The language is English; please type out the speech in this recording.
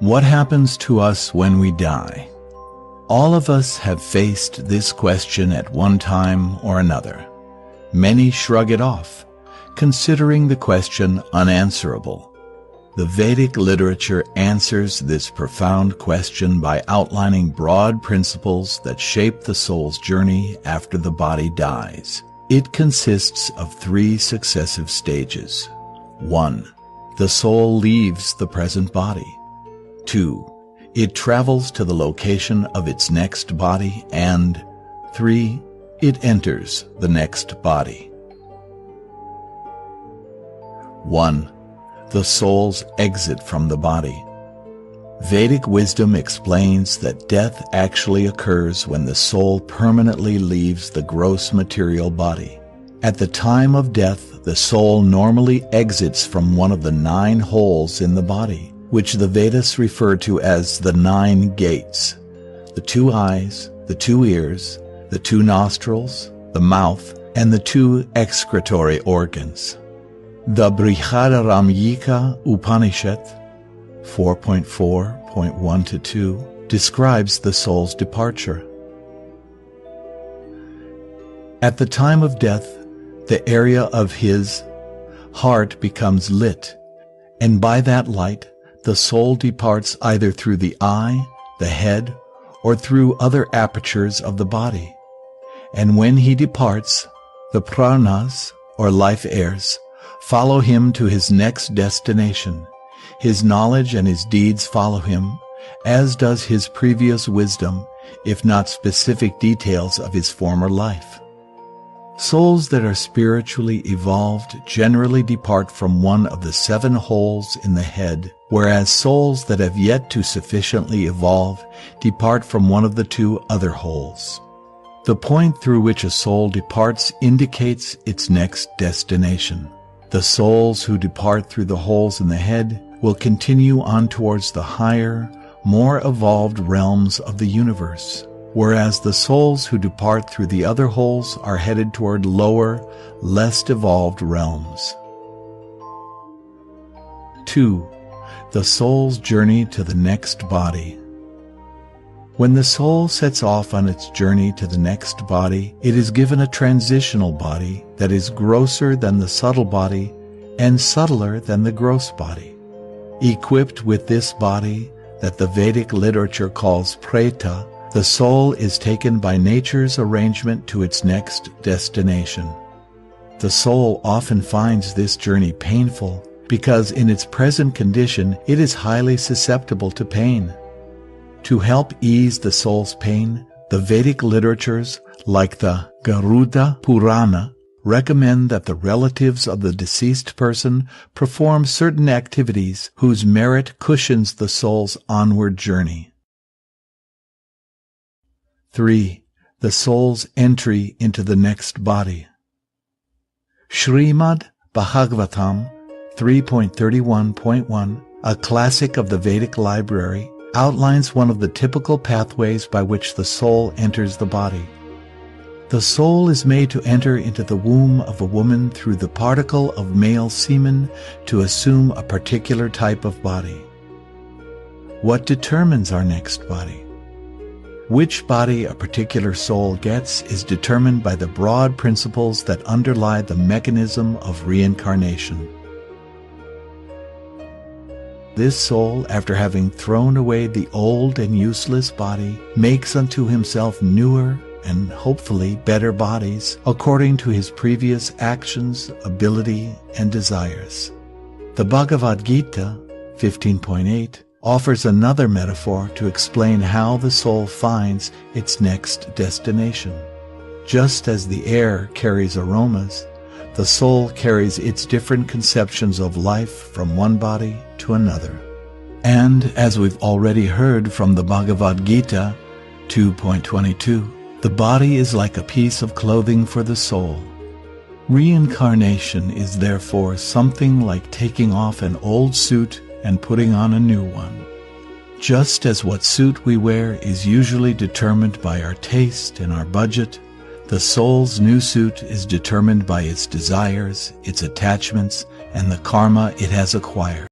What happens to us when we die? All of us have faced this question at one time or another. Many shrug it off, considering the question unanswerable. The Vedic literature answers this profound question by outlining broad principles that shape the soul's journey after the body dies. It consists of 3 successive stages. 1. The soul leaves the present body. 2. It travels to the location of its next body. And 3. It enters the next body. 1. The soul's exit from the body. Vedic wisdom explains that death actually occurs when the soul permanently leaves the gross material body. At the time of death, the soul normally exits from one of the 9 holes in the body, which the Vedas refer to as the 9 gates: the 2 eyes, the 2 ears, the 2 nostrils, the mouth, and the 2 excretory organs. The Brihadaranyaka Upanishad 4.4.1-2 describes the soul's departure. At the time of death, the area of his heart becomes lit, and by that light, the soul departs either through the eye, the head, or through other apertures of the body. And when he departs, the pranas, or life airs, follow him to his next destination. His knowledge and his deeds follow him, as does his previous wisdom, if not specific details of his former life. Souls that are spiritually evolved generally depart from one of the 7 holes in the head, whereas souls that have yet to sufficiently evolve depart from one of the 2 other holes. The point through which a soul departs indicates its next destination. The souls who depart through the holes in the head will continue on towards the higher, more evolved realms of the universe, whereas the souls who depart through the other holes are headed toward lower, less evolved realms. 2. The soul's journey to the next body. When the soul sets off on its journey to the next body, it is given a transitional body that is grosser than the subtle body and subtler than the gross body. Equipped with this body that the Vedic literature calls preta, the soul is taken by nature's arrangement to its next destination. The soul often finds this journey painful because in its present condition it is highly susceptible to pain. To help ease the soul's pain, the Vedic literatures, like the Garuda Purana, recommend that the relatives of the deceased person perform certain activities whose merit cushions the soul's onward journey. 3. The soul's entry into the next body. Srimad Bhagavatam 3.31.1, a classic of the Vedic library, outlines one of the typical pathways by which the soul enters the body. The soul is made to enter into the womb of a woman through the particle of male semen to assume a particular type of body. What determines our next body? Which body a particular soul gets is determined by the broad principles that underlie the mechanism of reincarnation. This soul, after having thrown away the old and useless body, makes unto himself newer and hopefully better bodies according to his previous actions, ability, and desires. The Bhagavad Gita 15.8 offers another metaphor to explain how the soul finds its next destination. Just as the air carries aromas, the soul carries its different conceptions of life from one body to another. And as we've already heard from the Bhagavad Gita 2.22, the body is like a piece of clothing for the soul. Reincarnation is therefore something like taking off an old suit and putting on a new one. Just as what suit we wear is usually determined by our taste and our budget, the soul's new suit is determined by its desires, its attachments, and the karma it has acquired.